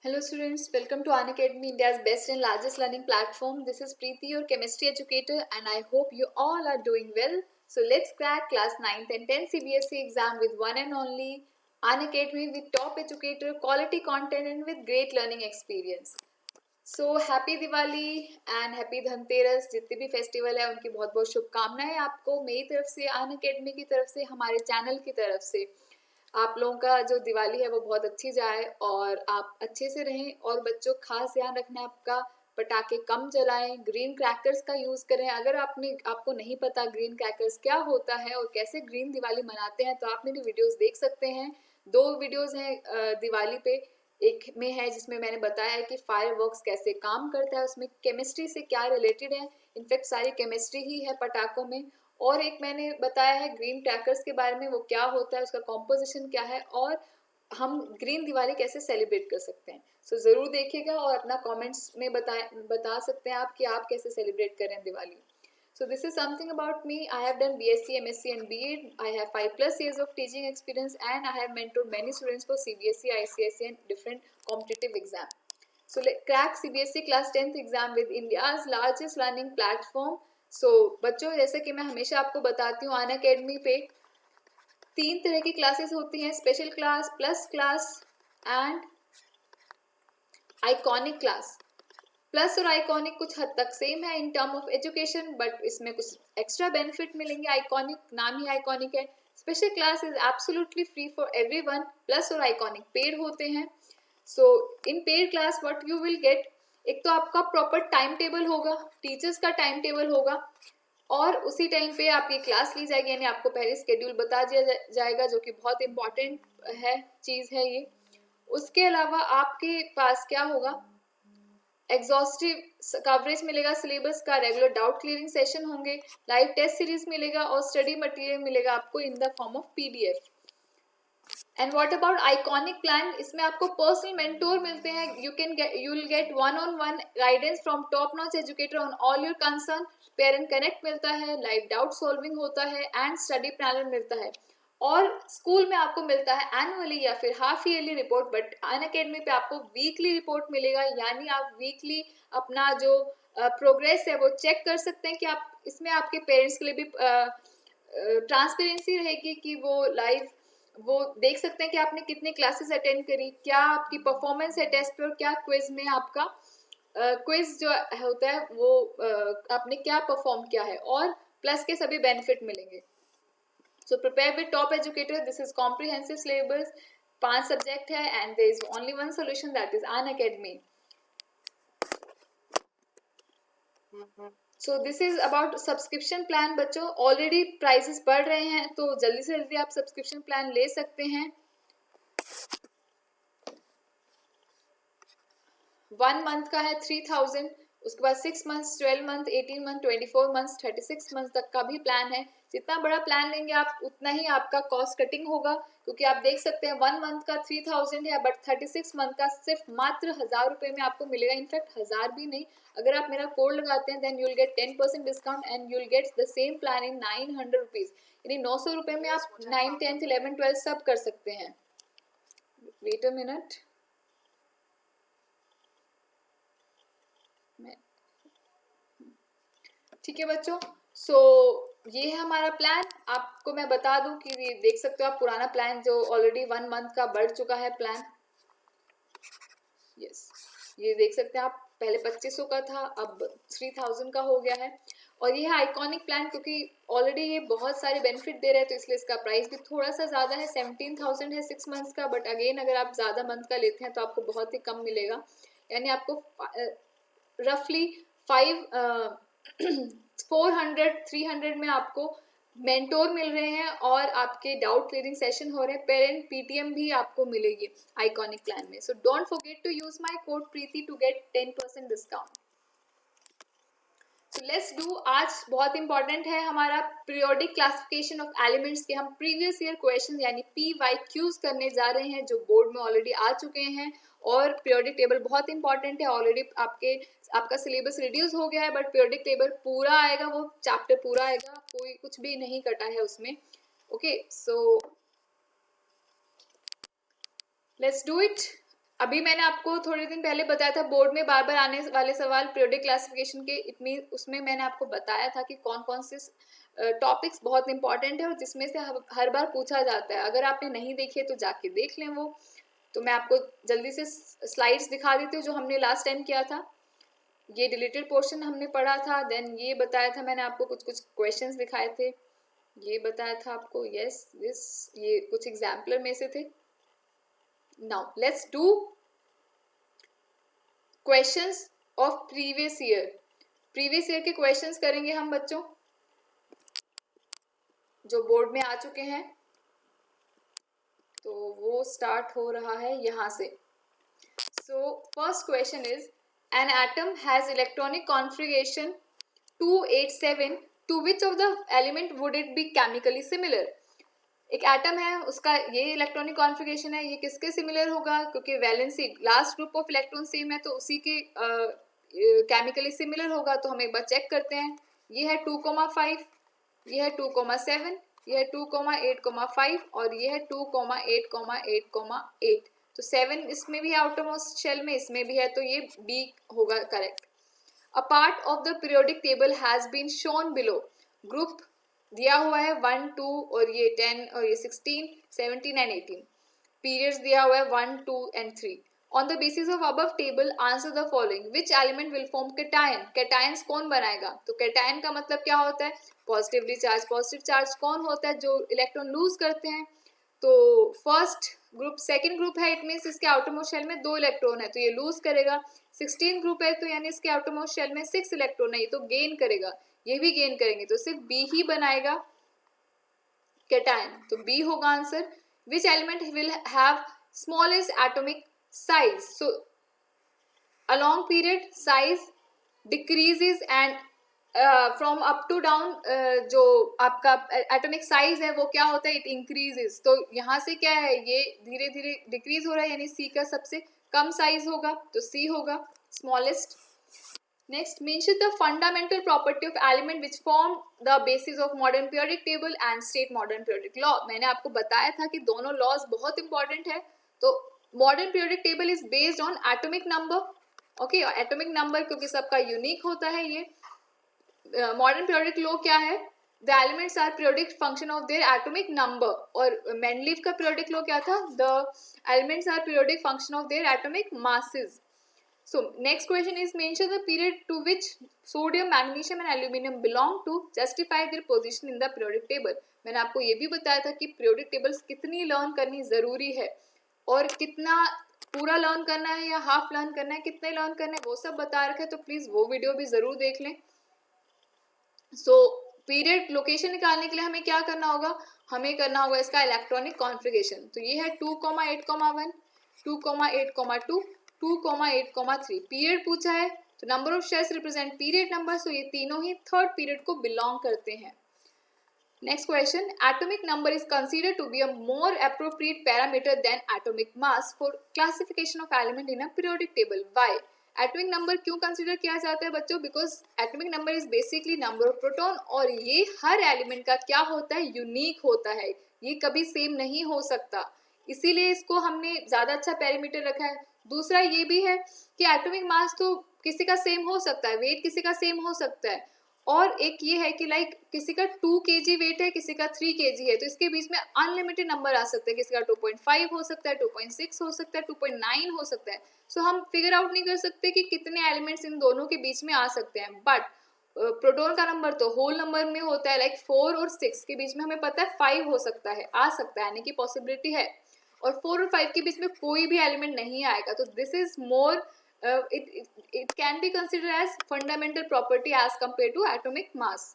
Hello students, welcome to Unacademy, India's best and largest learning platform. This is Preeti, your chemistry educator, and I hope you all are doing well. So let's crack class 9th and 10th CBSE exam with one and only Unacademy with top educator, quality content and with great learning experience. So happy Diwali and happy Dhanteras. जितने भी festival है उनकी बहुत बहुत शुभकामनाएं आपको मेरी तरफ से, अनअकैडमी की तरफ से, हमारे चैनल की तरफ से। आप लोगों का जो दिवाली है वो बहुत अच्छी जाए और आप अच्छे से रहें। और बच्चों, खास ध्यान रखना है आपका, पटाखे कम जलाएं, ग्रीन क्रैकर्स का यूज़ करें। अगर आपको नहीं पता ग्रीन क्रैकर्स क्या होता है और कैसे ग्रीन दिवाली मनाते हैं तो आप मेरी वीडियोस देख सकते हैं। 2 वीडियोस हैं दिवाली पे। एक में है जिसमें मैंने बताया है कि फायरवर्क्स कैसे काम करता है, उसमें केमिस्ट्री से क्या रिलेटेड है, इनफैक्ट सारी केमिस्ट्री ही है पटाखों में। और एक मैंने बताया है ग्रीन क्रैकर्स के बारे में, वो क्या होता है, उसका कॉम्पोजिशन क्या है और हम ग्रीन दिवाली कैसे सेलिब्रेट कर सकते हैं। सो ज़रूर देखिएगा और अपना कमेंट्स में बता सकते हैं आप कि आप कैसे सेलिब्रेट करें Diwali. So this is something about me. I have done BSc, MSc and BEd. I have 5+ years of teaching experience and I have mentored many students for CBSE, ICSE and different competitive exam. So crack CBSE class 10th exam with India's largest learning platform. So बच्चों, जैसे कि मैं हमेशा आपको बताती हूँ, Unacademy पे 3 तरह की क्लासेस होती हैं, special class, plus class and iconic class. Plus और आइकॉनिक कुछ हद तक सेम है in term of education, but इसमें कुछ एक्स्ट्रा बेनिफिट मिलेंगे। आइकॉनिक नाम ही आइकॉनिक है। Special class is absolutely free for everyone. Plus और आइकॉनिक पेड होते हैं। So in paid class what you will get, एक तो आपका प्रॉपर टाइम टेबल होगा, टीचर्स का टाइम टेबल होगा और उसी टाइम पे आपकी क्लास ली जाएगी, यानी आपको पहले स्केड्यूल बता दिया जाएगा, जो कि बहुत इंपॉर्टेंट है चीज़ है ये। उसके अलावा आपके पास क्या होगा, एग्जॉस्टिव कवरेज मिलेगा सिलेबस का, रेगुलर डाउट क्लियरिंग सेशन होंगे, लाइव टेस्ट सीरीज मिलेगा और स्टडी मटेरियल मिलेगा आपको in the form of PDF। And what about iconic plan, इसमें आपको पर्सनल मेंटोर मिलते हैं। You will gate 1-on-1 guidance from top notch educator on all your concern. Parent connect मिलता है, लाइव डाउट सॉल्विंग होता है एंड स्टडी प्लानर मिलता है। और स्कूल में आपको मिलता है एनुअली या फिर half yearly report, but Unacademy पे आपको वीकली रिपोर्ट मिलेगा, यानी आप वीकली अपना जो प्रोग्रेस है वो चेक कर सकते हैं कि आप इसमें आपके पेरेंट्स के लिए भी ट्रांसपेरेंसी रहेगी कि वो देख सकते हैं कि आपने कितने क्लासेस अटेंड करी, क्या आपकी परफॉर्मेंस है टेस्ट पे और क्या क्विज में आपका क्विज जो होता है वो आपने क्या परफॉर्म किया है, और प्लस के सभी बेनिफिट मिलेंगे। So prepare with top educator. This is comprehensive syllabus. 5 subject है and there is only one solution, that is Unacademy. So this is about subscription plan बच्चों। ऑलरेडी प्राइसेस बढ़ रहे हैं तो जल्दी से जल्दी आप सब्सक्रिप्शन प्लान ले सकते हैं। 1 मंथ का है 3000, उसके बाद 6 months, 12 month, 18 month, 24 months, 36 month तक का भी प्लान है। जितना बड़ा प्लान लेंगे आप उतना ही आपका कॉस्ट कटिंग होगा, क्योंकि आप देख सकते हैं 1 मंथ का 3000 है, बट 36 मंथ का सिर्फ मात्र 1000 रुपये में आपको मिलेगा। इनफैक्ट 1000 भी नहीं, अगर आप मेरा कोड लगाते हैं then you will get 10% discount and you will get the same plan in 900 rupees, यानी 900 रुपये में आप 9, 10, 11, 12 सब कर सकते हैं। वेट अ मिनट, ठीक है बच्चों। सो ये है हमारा प्लान। आपको मैं बता दूं कि देख सकते हो आप पुराना प्लान जो ऑलरेडी 1 मंथ का बढ़ चुका है प्लान। यस, ये देख सकते हैं आप, पहले 2500 का था, अब 3000 का हो गया है। और ये है आइकॉनिक प्लान, क्योंकि ऑलरेडी ये बहुत सारे बेनिफिट दे रहे हैं तो इसलिए इसका प्राइस भी थोड़ा सा ज़्यादा है। 17,000 है 6 मंथ्स का, बट अगेन अगर आप ज़्यादा मंथ का लेते हैं तो आपको बहुत ही कम मिलेगा, यानी आपको रफली 400-300 में आपको मेंटोर मिल रहे हैं और आपके डाउट क्लियरिंग सेशन हो रहे हैं, पेरेंट PTM भी आपको मिलेगी आइकॉनिक प्लान में। So don't forget to use my code Preeti to get 10% discount. Let's do, आज बहुत इंपॉर्टेंट है हमारा पीरियोडिक क्लासिफिकेशन ऑफ एलिमेंट्स के। हम प्रीवियस ईयर क्वेश्चन यानी PYQs करने जा रहे हैं जो बोर्ड में ऑलरेडी आ चुके हैं। और पीरियोडिक टेबल बहुत इंपॉर्टेंट है, ऑलरेडी आपका सिलेबस रिड्यूस हो गया है, बट पीरियोडिक टेबल पूरा आएगा, वो चैप्टर पूरा आएगा, कोई कुछ भी नहीं कटा है उसमें। Okay, so let's do it. अभी मैंने आपको थोड़े दिन पहले बताया था बोर्ड में बार बार आने वाले सवाल पीरियोडिक क्लासिफिकेशन के, इतनी उसमें मैंने आपको बताया था कि कौन कौन से टॉपिक्स बहुत इंपॉर्टेंट है और जिसमें से हर बार पूछा जाता है। अगर आपने नहीं देखी है तो जाके देख लें वो। तो मैं आपको जल्दी से स्लाइड्स दिखा देती हूँ जो हमने लास्ट टाइम किया था। ये डिलीटेड पोर्शन हमने पढ़ा था, देन ये बताया था मैंने आपको, कुछ कुछ क्वेश्चंस दिखाए थे, ये बताया था आपको, यस दिस, ये कुछ एग्जाम्पलर में से थे। Now let's do questions of previous year. Previous year के क्वेश्चंस करेंगे हम बच्चों जो बोर्ड में आ चुके हैं। तो वो स्टार्ट हो रहा है यहाँ से। So first question is an atom has electronic configuration 287, to which of the element would it be chemically similar. एक एटम है, उसका ये इलेक्ट्रॉनिक कॉन्फ़िगरेशन है, ये किसके सिमिलर होगा, क्योंकि valency last group of electron same है तो उसी के केमिकली सिमिलर होगा। तो हम एक बार चेक करते हैं। ये है 2,5, ये है 2,7, ये है 2,8,5 और ये है 2,8,8,8। तो 7 इसमें भी है आउटरमोस्ट शेल में, इसमें भी है, तो ये बी होगा correct. A part of the periodic table has been shown below. Group दिया हुआ है 1, 2 और ये 10 और ये 16, 17 एंड 18। पीरियड्स दिया हुआ है 1, 2 and 3। On the basis of above table answer the following, which element will form cation. Cations कौन बनाएगा, तो कैटायन का मतलब क्या होता है, पॉजिटिवली चार्ज। पॉजिटिव चार्ज कौन होता है, जो इलेक्ट्रॉन लूज करते हैं। तो फर्स्ट ग्रुप सेकंड ग्रुप है, इट मीन्स इसके आउटरमोस्ट शेल में 2 इलेक्ट्रॉन है तो ये लूज करेगा। 16 ग्रुप है तो यानी इसके आउटरमोस्ट शेल में 6 इलेक्ट्रॉन है, ये तो गेन करेगा, ये भी गेन करेंगे, तो सिर्फ बी ही बनाएगा कैटायन, तो बी होगा answer. Which element will have smallest atomic size, so along period size decreases and from up to down जो आपका एटॉमिक साइज है वो क्या होता है, इट इंक्रीजेस। तो यहाँ से क्या है, ये धीरे धीरे डिक्रीज हो रहा है, यानी सी का सबसे कम साइज होगा, तो सी होगा smallest. Next, mention the fundamental property of element which form the basis of modern periodic table and state modern periodic law. मैंने आपको बताया था कि दोनों लॉज बहुत इंपॉर्टेंट है। तो modern periodic table is based on atomic number, okay, atomic number क्योंकि सबका यूनिक होता है। ये मॉडर्न पीरियोडिक लॉ क्या है, the elements are periodic function of their atomic number. और मेंडलीव का पीरियोडिक लॉ क्या था, the elements are periodic function of their atomic masses. So next question is mention the period to which sodium, magnesium and aluminum belong to, justify their position in the periodic table। मैंने आपको ये भी बताया था कि periodic tables कितनी learn करनी ज़रूरी है और कितना पूरा लर्न करना है या हाफ लर्न करना है, कितने लर्न करना है, वो सब बता रखा है, तो प्लीज़ वो वीडियो भी ज़रूर देख लें। सो पीरियड लोकेशन निकालने के लिए हमें क्या करना होगा, हमें करना होगा इसका इलेक्ट्रॉनिक कॉन्फ़िगरेशन। तो ये है 2,8,1, 2,8,2, 2,8,3। पीरियड पूछा है तो number of shells represent period number, so ये तीनों ही थर्ड पीरियड को बिलोंग करते हैं। Next question, atomic number is consider to be a more appropriate parameter then atomic mass for classification of element in a periodic table. Why? Atomic number क्यों consider किया जाता है बच्चों, because atomic number is basically number of proton और ये हर element का क्या होता है, यूनिक होता है, ये कभी सेम नहीं हो सकता, इसीलिए इसको हमने ज़्यादा अच्छा पैरामीटर रखा है। दूसरा ये भी है कि एटॉमिक मास तो किसी का सेम हो सकता है, वेट किसी का सेम हो सकता है, और एक ये है कि लाइक किसी का 2 kg वेट है, किसी का 3 kg है, तो इसके बीच में अनलिमिटेड नंबर आ सकते हैं, किसी का 2.5 हो सकता है, 2.6 हो सकता है, 2.9 हो सकता है। सो हम फिगर आउट नहीं कर सकते कि कितने एलिमेंट्स इन दोनों के बीच में आ सकते हैं। बट प्रोटॉन का नंबर तो होल नंबर में होता है, लाइक 4 और 6 के बीच में हमें पता है 5 हो सकता है, आ सकता है, यानी कि पॉसिबिलिटी है, और 4 और 5 के बीच में कोई भी एलिमेंट नहीं आएगा। तो this is more it can be considered as fundamental property as compared to atomic mass.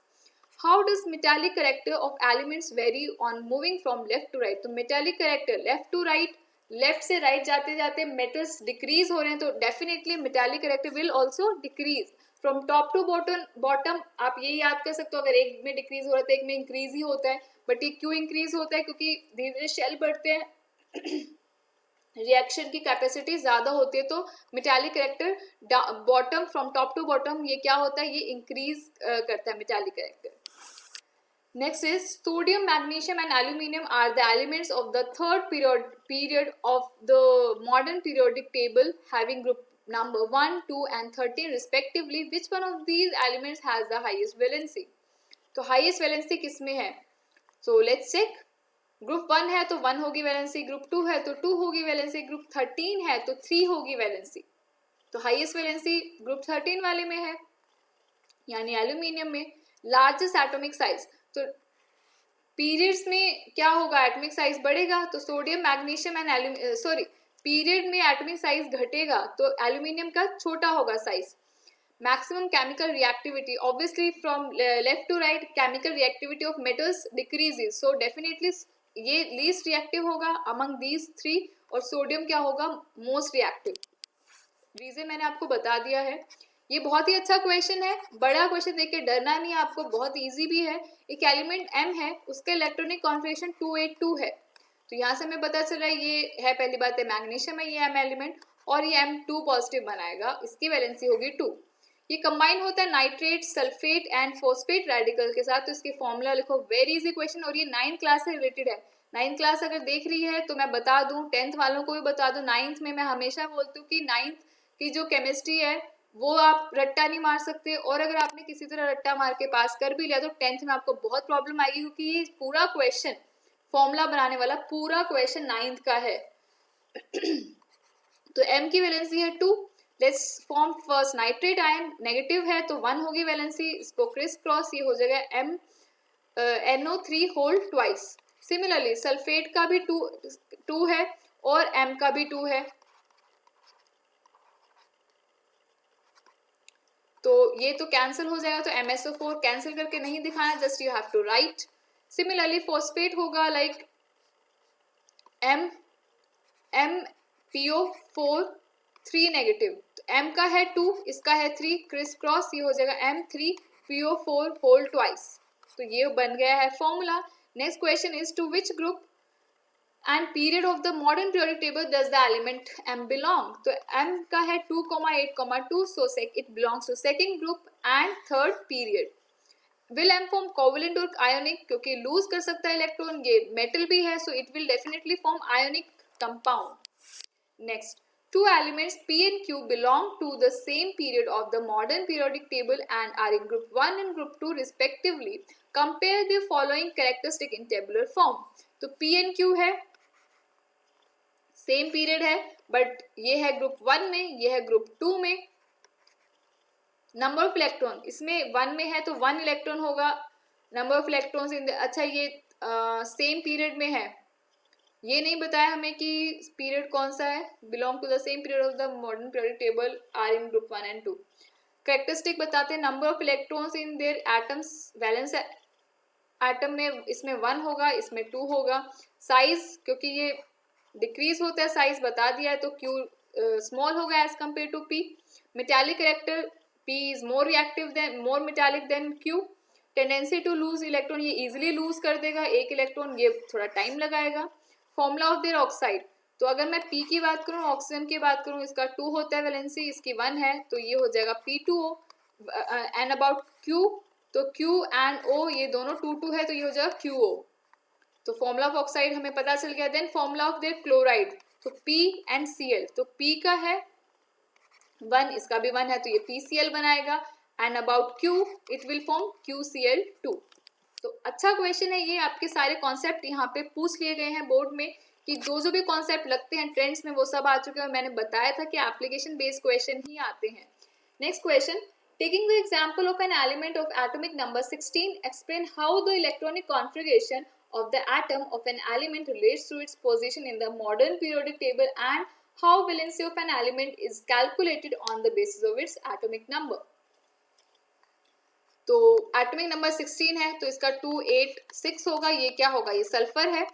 How does metallic character of elements vary on moving from left to right? तो metallic character left to right, left से right जाते जाते metals decrease हो रहे हैं, तो definitely metallic character will also decrease from top to bottom. आप ये याद कर सकते हो, अगर एक में डिक्रीज हो रहा है तो एक में इंक्रीज ही होता है। बट ये क्यों इंक्रीज होता है, क्योंकि धीरे धीरे शेल बढ़ते हैं, रिएक्शन की कैपेसिटी ज़्यादा होती है, तो metallic character bottom from top to bottom ये क्या होता है, ये इंक्रीज करता है metallic character. Next is sodium, magnesium and aluminum are the elements of the third period of the modern periodic table having group number 1, 2 and 13 respectively. Which one of these elements has the highest valency? तो highest valency किस में है? So let's check. Group 1 है तो 1 होगी valency, group 2 है तो 2 होगी वैलेंसी, ग्रुप 13 है तो 3 होगी वैलेंसी. तो हाईएस्ट वैलेंसी ग्रुप 13 वाले में है यानी एल्यूमिनियम में. लार्जेस्ट एटॉमिक साइज, तो पीरियड्स में क्या होगा, एटॉमिक साइज बढ़ेगा तो सोडियम मैग्नीशियम एंड पीरियड में एटॉमिक साइज घटेगा तो एल्यूमिनियम का छोटा होगा size. Maximum chemical reactivity, obviously from left to right chemical reactivity of metals decreases, so definitely ये least reactive होगा among these three और सोडियम क्या होगा, most reactive. रीजन मैंने आपको बता दिया है. ये बहुत ही अच्छा क्वेश्चन है, बड़ा क्वेश्चन देख के डरना नहीं आपको, बहुत इजी भी है. एक एलिमेंट M है, उसका इलेक्ट्रॉनिक कॉन्फ़िगरेशन 282 है. तो यहाँ से हमें पता चल रहा है ये है, पहली बात है मैग्नीशियम है ये M एलिमेंट और ये M2 पॉजिटिव बनाएगा, इसकी वैलेंसी होगी 2. ये कंबाइन होता है nitrate, sulphate and phosphate radical के साथ. तो इसके फॉर्मूला लिखो, वेरी इजी क्वेश्चन और ये 9th क्लास से रिलेटेड है. 9th क्लास अगर देख रही है तो मैं बता दूं, 10th वालों को भी बता दूं. 9th में मैं हमेशा बोलती हूँ कि 9th की जो केमिस्ट्री है वो आप रट्टा नहीं मार सकते, और अगर आपने किसी तरह रट्टा मार के पास कर भी लिया तो 10th में आपको बहुत प्रॉब्लम आएगी, क्योंकि ये पूरा क्वेश्चन फॉर्मूला बनाने वाला पूरा क्वेश्चन 9th का है. तो M की वैलेंसी है 2. Let's form first nitrate ion, negative है तो 1 होगी वैलेंसी, इसको क्रिस क्रॉस ये हो जाएगा NO3 whole twice. Similarly sulphate का भी 2 है और M का भी 2 है, तो ये तो कैंसिल हो जाएगा. तो MSO4 कैंसिल करके नहीं दिखाना, just you have to write. Similarly phosphate होगा लाइक MPO4 3 नेगेटिव, तो M का है 2, इसका है 3, क्रिस क्रॉस ये हो जाएगा M3PO4 होल ट्वाइस. तो ये बन गया है formula. Next question is to which group and period of the modern periodic table does the element M belong. तो M का है 2,8,2, so it belongs to second group and third period. Will M form covalent और ionic, क्योंकि lose कर सकता है electron, ये metal भी है, so it will definitely form ionic compound. Next, two elements P and Q belong to the same period of the modern periodic table and are in group 1 and group 2 respectively. Compare the following characteristic in tabular form. तो P and Q है, same period है, but ये है group 1 में, ये है group 2 में. Number of electron इसमें 1 में है तो 1 इलेक्ट्रॉन होगा. नंबर ऑफ इलेक्ट्रॉन्स इन, अच्छा ये सेम पीरियड में है, ये नहीं बताया हमें कि पीरियड कौन सा है. Belong to the same period of the modern periodic table are in group 1 and 2. Characteristic बताते हैं, number of electrons in their atoms, valence atom में इसमें 1 होगा, इसमें 2 होगा. साइज, क्योंकि ये डिक्रीज होता है साइज बता दिया है, तो Q स्मॉल होगा as compare to P. Metallic character, P is more reactive than, more metallic than Q. Tendency to lose electron, ये इजिली लूज कर देगा एक इलेक्ट्रॉन, ये थोड़ा टाइम लगाएगा. फॉर्मूला ऑफ देयर ऑक्साइड, तो अगर मैं P की बात करूँ, ऑक्सीजन की बात करूँ, इसका 2 होता है वैलेंसी, इसकी 1 है, तो ये हो जाएगा P2O. एंड अबाउट Q, तो Q एंड O ये दोनों 2 है, तो ये हो जाएगा QO. तो फॉर्मूला ऑफ ऑक्साइड हमें पता चल गया. Then formula of their chloride, तो P एंड Cl, तो P का है 1, इसका भी 1 है, तो ये PCl बनाएगा. And about Q it will form QCl2. तो अच्छा क्वेश्चन है ये, आपके सारे कॉन्सेप्ट यहाँ पे पूछ लिए गए हैं बोर्ड में, कि जो भी कॉन्सेप्ट लगते हैं ट्रेंड्स में वो सब आ चुके हैं, और मैंने बताया था कि एप्लीकेशन बेस्ड क्वेश्चन ही आते हैं. Next question, taking the example of an element of atomic number 16, explain how the electronic configuration of the atom of an element relates to its position in the modern periodic table and how valency of an element is calculated on the basis of its atomic number. तो atomic number 16 है, तो इसका 286 होगा. ये क्या होगा, ये sulphur है.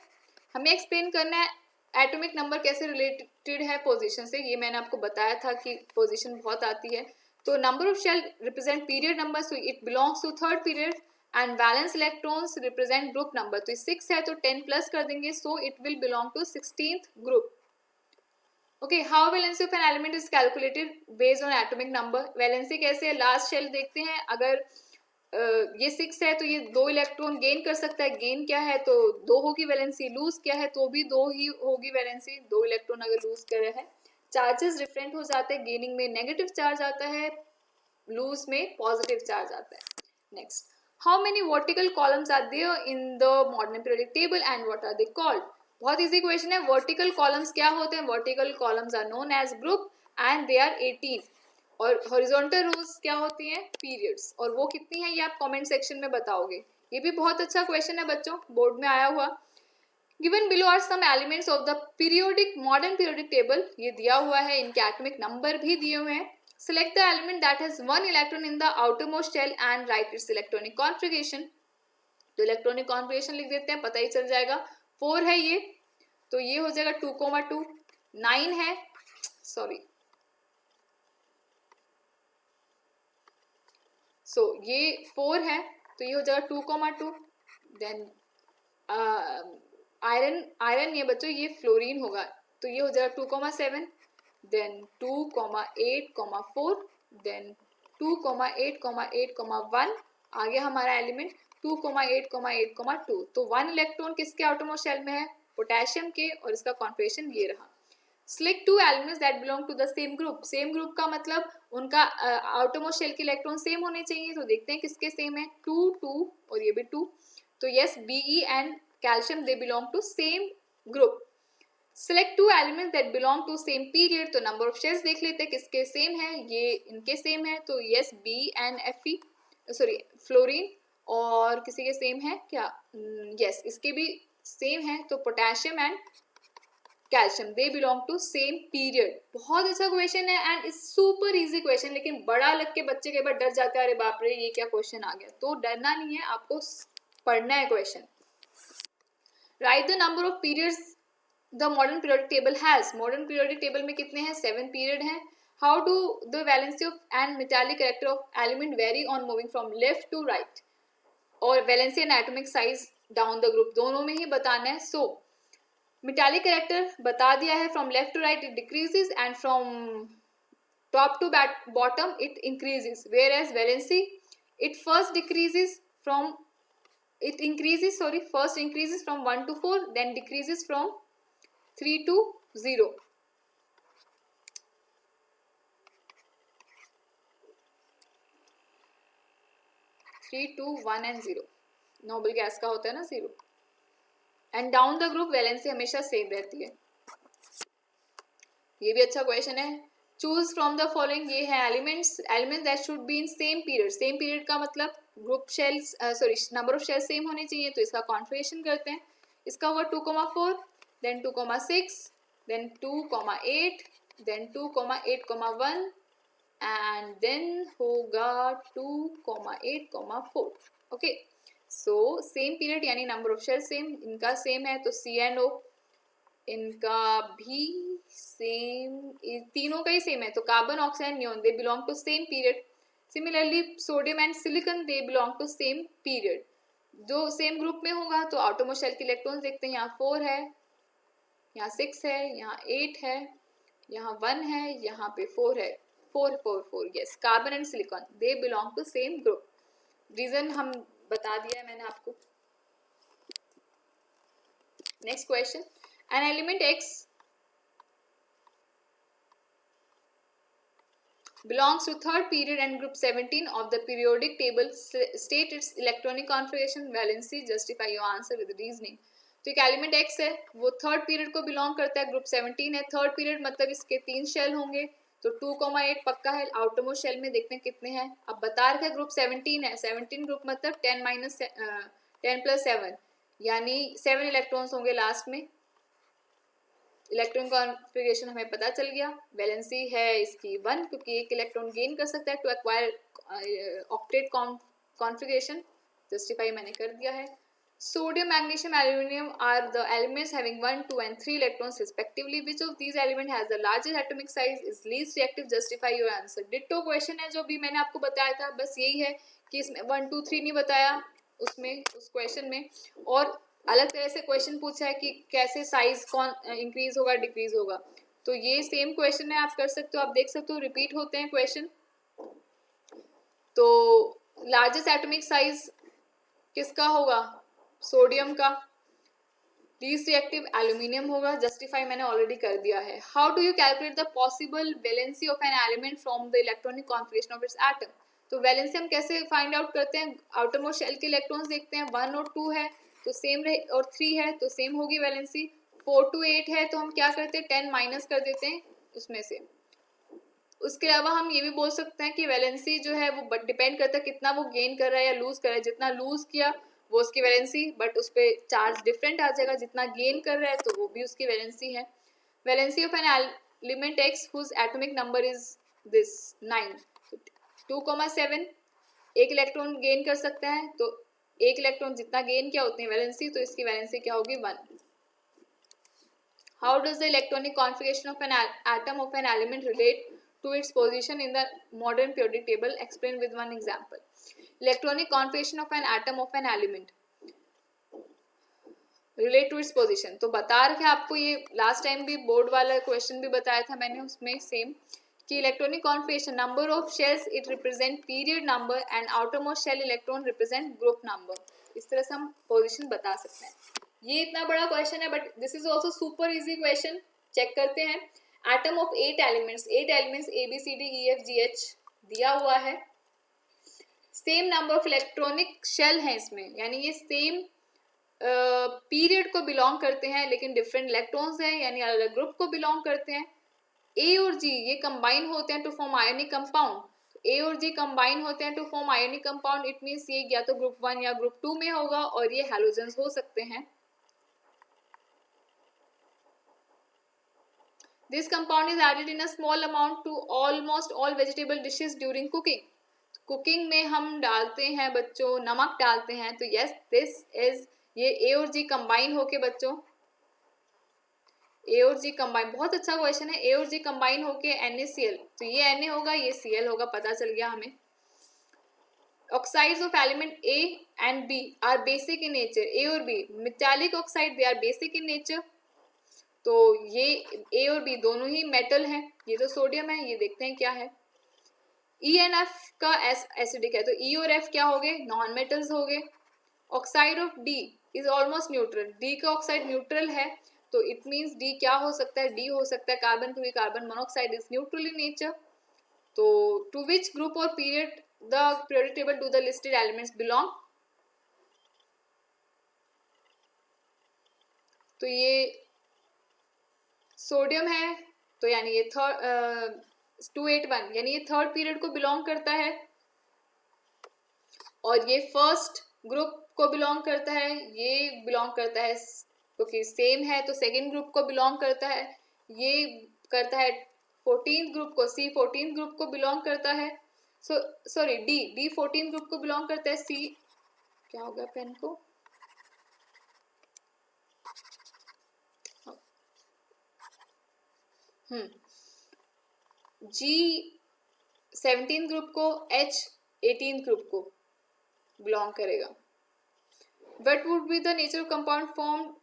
हमें एक्सप्लेन करना है एटॉमिक नंबर कैसे रिलेटेड है पोजीशन से. ये मैंने आपको बताया था कि पोजीशन बहुत आती है. तो number of shell represent period number, so it belongs to third period. And valence electrons represent group number, तो 6 है तो 10 प्लस कर देंगे, so it will belong to 16th group. Okay, how valency of an element is calculated based on atomic number. Valency कैसे है, last shell देखते हैं. अगर ये 6 है तो ये 2 इलेक्ट्रॉन गेन कर सकता है, गेन क्या है तो 2 होगी वैलेंसी, लूज क्या है तो भी 2 ही होगी वैलेंसी, 2 इलेक्ट्रॉन अगर लूज करे है। चार्जेस डिफरेंट हो जाते हैं, गेनिंग में नेगेटिव चार्ज आता है, लूज में पॉजिटिव चार्ज आता है। Next, how many vertical columns are there in the modern periodic table and what are they called? बहुत इजी क्वेश्चन है। वर्टिकल कॉलम्स क्या होते हैं? Vertical columns are known as group and they are 18। और horizontal रोज क्या होती हैं? Periods. और वो कितनी है ये आप कमेंट सेक्शन में बताओगे। ये भी बहुत अच्छा क्वेश्चन है बच्चों, बोर्ड में आया हुआ। Given below are some elements of the periodic modern periodic table, ये दिया हुआ है, इनके एटॉमिक नंबर भी दिए हुए हैं। Select the element that has one electron in the outermost shell and write its electronic configuration. तो इलेक्ट्रॉनिक कॉन्फ़िगरेशन लिख देते हैं, पता ही चल जाएगा। 4 है ये, तो ये हो जाएगा 2,2। 9 है, सॉरी, ये 4 है तो ये हो जाएगा 2,2। देन आयरन ये बच्चों ये फ्लोरीन होगा, तो ये हो जाएगा 2,7। देन 2,8,4, देन 2,8,8,1 आ गया हमारा एलिमेंट 2,8,8,2। तो 1 इलेक्ट्रॉन किसके आउटरमोस्ट शेल में है? पोटेशियम के, और इसका कॉन्फ़िगरेशन ये रहा। Select 2 elements that belong to the same group. Same group का मतलब उनका आउटरमोस्ट शेल के इलेक्ट्रॉन सेम होने चाहिए, तो देखते हैं किसके सेम है। 2 2 और ये भी 2, तो yes, Be and calcium they belong to same group. Select 2 elements that belong to same period, तो नंबर ऑफ शेल्स देख लेते हैं किसके सेम है। ये इनके सेम है, तो yes, Be and Fe, sorry fluorine, और किसी के सेम है क्या? यस, इसके भी सेम है, तो potassium and calcium they belong to same period. बहुत अच्छा क्वेश्चन है and it's super easy question, लेकिन बड़ा लग के बच्चे कई बार डर जाता है, अरे बाप रे ये क्या क्वेश्चन आ गया। तो डरना नहीं है, आपको पढ़ना है question. Write the number of periods the modern periodic table has. Modern periodic table में कितने हैं? 7 पीरियड हैं। How do the valency of and metallic character of element vary on moving from left to right? और valency and atomic size down the group, दोनों में ही बताना है। सो metallic character बता दिया है, from left to right it decreases and from top to bottom it increases, whereas valency it first decreases from it increases sorry first increases from 1 to 4, then decreases from 3 to 0. 3 to 1 and 0 noble gas का होता है ना 0। And down the group valency हमेशा same रहती है। ये भी अच्छा क्वेश्चन है। चूज फ्रॉम द फॉलोइंग, ये है elements that should be in same period. Same period का मतलब group shells sorry number of shells same होने चाहिए, तो इसका कॉन्फ़िगरेशन करते हैं। इसका हुआ 2,4, देन 2,6, देन 2,8, देन 2,8,1 एंड देन होगा 2,8,4। ओके, सो सेम पीरियड यानी नंबर ऑफ शेल्स सेम, इनका सेम है तो C&O, इनका भी सेम, तीनों का ही सेम है, तो carbon oxide neon they belong to same period. Similarly sodium and silicon they belong to same period. जो सेम ग्रुप में होगा तो आउटरमोस्ट शेल के इलेक्ट्रॉन्स देखते हैं, यहाँ 4 है, यहाँ 6 है, यहाँ 8 है, यहाँ 1 है, यहाँ पे 4 है, 4 4 4। Yes, carbon and silicon they belong to same group. Reason हम बता दिया है मैंने आपको। Next question, an element X belongs to third period and group 17 of the periodic table. State its electronic configuration, valency. Justify your answer with reasoning. तो एक element X है, वो थर्ड पीरियड को बिलोंग करता है, ग्रुप 17 है। Third period मतलब इसके 3 शेल होंगे, तो 2,8 पक्का है। आउटरमोस्ट शेल में देखते हैं कितने हैं। अब बता रखा है ग्रुप 17 है, 17 ग्रुप मतलब 10 + 7 यानी 7 इलेक्ट्रॉन्स होंगे लास्ट में। इलेक्ट्रॉन कॉन्फ़िगरेशन हमें पता चल गया। वैलेंसी है इसकी 1, क्योंकि एक इलेक्ट्रॉन गेन कर सकता है to acquire octet configuration. Justify मैंने कर दिया है। Sodium, magnesium, aluminium are the elements having 1, 2 and 3 electrons respectively. Which of these element has the largest atomic size, is least reactive. Justify your answer. Ditto question है जो भी मैंने आपको बताया था, बस यही है कि इसमें 1 2 3 नहीं बताया उसमें, उस क्वेश्चन में, और अलग तरह से क्वेश्चन पूछा है कि कैसे साइज कौन इंक्रीज होगा डिक्रीज होगा। तो ये सेम क्वेश्चन है, आप कर सकते हो, आप देख सकते हो रिपीट होते हैं क्वेश्चन। तो लार्जेस्ट एटॉमिक साइज किसका होगा? सोडियम का। लीस्ट रिएक्टिव एल्यूमिनियम होगा। जस्टिफाई मैंने ऑलरेडी कर दिया है। How do you calculate the possible valency of an element from the electronic configuration of its atom? तो वैलेंसी हम कैसे फाइंड आउट करते हैं? आउटर मोस्ट शेल के इलेक्ट्रॉन्स देखते हैं, 1 और 2 है तो सेम रहे, और 3 है तो सेम होगी वैलेंसी। 4 to 8 है तो हम क्या करते हैं, 10 माइनस कर देते हैं उसमें से। उसके अलावा हम ये भी बोल सकते हैं कि वैलेंसी जो है वो डिपेंड करता है कितना वो गेन कर रहा है या लूज कर रहा है। जितना लूज किया वो उसकी वैलेंसी, बट उस पर चार्ज डिफरेंट आ जाएगा। जितना गेन कर रहा है तो वो भी उसकी वैलेंसी है। Valency of an element X whose atomic number is this 9। 2,7 एक इलेक्ट्रॉन गेन कर सकता है, तो एक इलेक्ट्रॉन जितना गेन किया उतनी वैलेंसी, तो इसकी वैलेंसी क्या होगी? 1। How does the electronic configuration of an atom of an element relate to its position in the modern periodic table? Explain with one example. Electronic configuration of an atom of an element relate to its position. तो बता रखे आपको, ये last time भी board वाला question भी बताया था मैंने, उसमें सेम कि electronic configuration number of shells it represent period number and outermost shell electron represent group number. इस तरह से हम पोजिशन बता सकते हैं। ये इतना बड़ा क्वेश्चन है but this is also super easy question. Check करते हैं। Atom of 8 elements, 8 elements ABCDEFGH दिया हुआ है। Same number of electronic shell है इसमें, यानी ये सेम पीरियड को बिलोंग करते हैं लेकिन डिफरेंट इलेक्ट्रॉन्स हैं, यानी अलग अलग ग्रुप को बिलोंग करते हैं। ए और जी ये कंबाइन होते हैं to form ionic compound. A और जी कंबाइन होते हैं to form ionic compound. It means ये या तो ग्रुप 1 या ग्रुप 2 में होगा और ये हैलोजेंस हो सकते हैं। This compound is added in a small amount to almost all vegetable dishes during cooking. Cooking में हम डालते हैं बच्चों, नमक डालते हैं, तो यस दिस इज, ये ए और जी कंबाइन होके बच्चों, ए और जी कंबाइन, बहुत अच्छा क्वेश्चन है। ए और जी कंबाइन होके NaCl, तो ये Na होगा ये Cl होगा, पता चल गया हमें। Oxides of element A and B are basic in nature. A और B metallic oxide, they are basic in nature. तो ये ए और बी दोनों ही मेटल हैं। ये तो सोडियम है, ये देखते हैं क्या है। ई एंड एफ का एसिडिक है, तो ई और एफ क्या हो गए? नॉन मेटल्स हो गए। Oxide of D is almost neutral, D का ऑक्साइड न्यूट्रल है, तो इट मीन्स डी क्या हो सकता है? डी हो सकता है कार्बन, क्योंकि carbon monoxide is neutral in nature. तो टू विच ग्रुप और period the periodic table to the listed elements belong? तो ये सोडियम है, तो यानी ये 281, यानी ये थर्ड पीरियड को बिलोंग करता है, और ये फर्स्ट ग्रुप को बिलोंग करता है। ये बिलोंग करता है क्योंकि सेम है तो सेकेंड ग्रुप को बिलोंग करता है। ये करता है 14th ग्रुप को, सी 14th ग्रुप को बिलोंग करता है। सॉरी डी 14th ग्रुप को बिलोंग करता है। सी क्या हो गया पेन को? जी 17th ग्रुप को, H 18th ग्रुप को बिलोंग करेगा। What would be the nature of compound formed?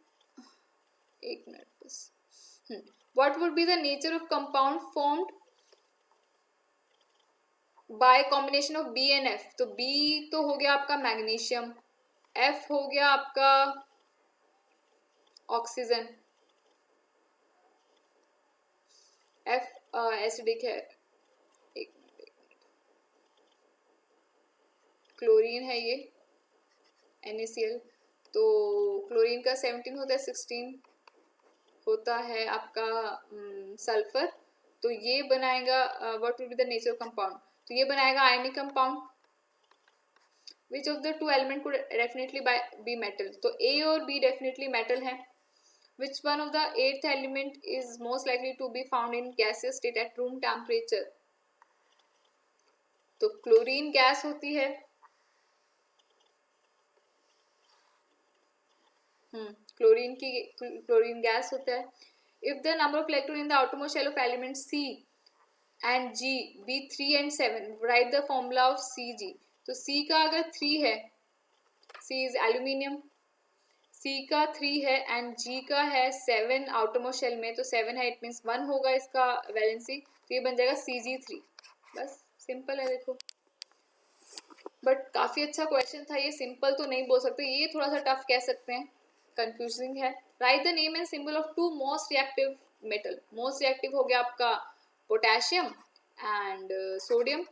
एक मिनट बस। What would be the nature of compound formed by combination of B and F? तो B तो हो गया आपका मैग्नीशियम, F हो गया आपका ऑक्सीजन, F एसिडिक है, एक मिनट, क्लोरीन है ये NaCl। तो क्लोरीन का 17 होता है, 16 होता है आपका सल्फर। तो ये बनाएगा what will be the nature of compound? तो ये बनाएगा ionic compound. Which of the two element could definitely be metal? तो ए और बी डेफिनेटली मेटल है। Which one of the 8th element is most likely to be found in gaseous state at room temperature? तो chlorine gas होती है। Chlorine gas होता है। If the number of electron in the outermost shell of element C and G be 3 and 7, write the formula of Cg। तो C का अगर 3 है, C is aluminium, C का 3 है एंड G का है 7 आउटरमोस्ट शेल में, तो 7 है, इट मीन्स 1 होगा इसका वैलेंसी, तो ये बन जाएगा Cg3। बस सिंपल है, देखो। बट काफ़ी अच्छा क्वेश्चन था ये, सिंपल तो नहीं बोल सकते, ये थोड़ा सा टफ कह सकते हैं, कंफ्यूजिंग है। Write the name and symbol of two most reactive metal. Most reactive हो गया आपका पोटेशियम एंड सोडियम,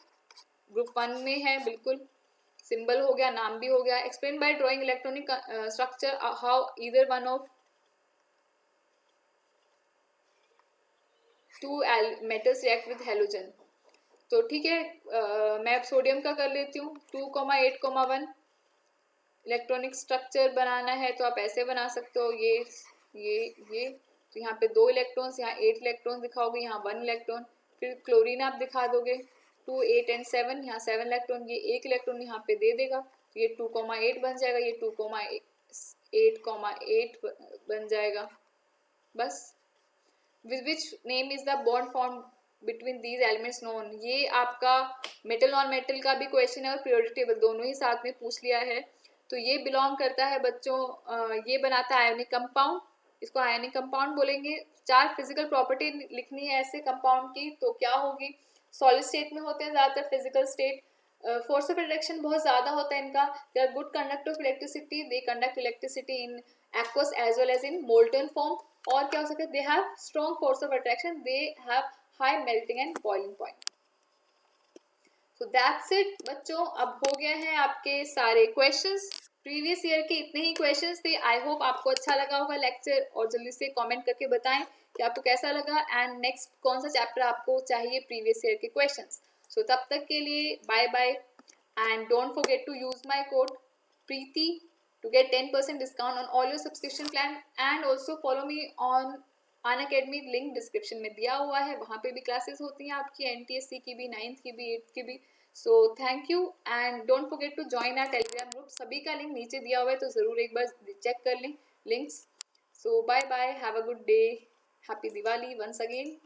ग्रुप 1 में है बिल्कुल। सिंबल हो गया, नाम भी हो गया। Explain by drawing electronic structure how either one of two metals react with halogen. तो ठीक है, मैं अब सोडियम का कर लेती हूँ। 2,8,1 इलेक्ट्रॉनिक स्ट्रक्चर बनाना है तो आप ऐसे बना सकते हो, ये तो यहाँ पे 2 इलेक्ट्रॉन्स, यहाँ 8 इलेक्ट्रॉन दिखाओगे, यहाँ 1 इलेक्ट्रॉन। फिर क्लोरीन आप दिखा दोगे 2, 8 एंड 7, यहाँ 7 इलेक्ट्रॉन, ये 1 इलेक्ट्रॉन यहाँ पे दे देगा, तो ये 2,8 बन जाएगा, ये 2,8,8 बन जाएगा बस। with which name is the bond formed between these elements known। ये आपका मेटल नॉन मेटल का भी क्वेश्चन है और पीरियोडिक टेबल दोनों ही साथ में पूछ लिया है। तो ये बिलोंग करता है बच्चों, ये बनाता है आयोनिक कंपाउंड, इसको आयोनिक कंपाउंड बोलेंगे। 4 फिजिकल प्रॉपर्टी लिखनी है ऐसे कंपाउंड की, तो क्या होगी? सॉलिड स्टेट में होते हैं ज़्यादातर, physical state. Force of attraction बहुत ज़्यादा होता है इनका। They are good conductor of electricity, they conduct electricity in aqueous as well as in molten form. और क्या हो सकता है? They have strong force of attraction, they have high melting and boiling point. So that's it बच्चों, अब हो गए हैं आपके सारे क्वेश्चंस। प्रीवियस ईयर के इतने ही क्वेश्चंस थे। आई होप आपको अच्छा लगा होगा लेक्चर, और जल्दी से कमेंट करके बताएं कि आपको कैसा लगा एंड नेक्स्ट कौन सा चैप्टर आपको चाहिए प्रीवियस ईयर के क्वेश्चंस। सो तब तक के लिए bye bye, and don't forget to use my code Preeti to get 10% discount on all your subscription plan, and also follow me on Unacademy, link description में दिया हुआ है, वहाँ पे भी क्लासेस होती हैं आपकी NTSC की भी, 9th की भी, 8th की भी। So thank you and don't forget to join our Telegram group, सभी का लिंक नीचे दिया हुआ है, तो ज़रूर एक बार चेक कर लें links. So bye bye, have a good day, happy Diwali once again.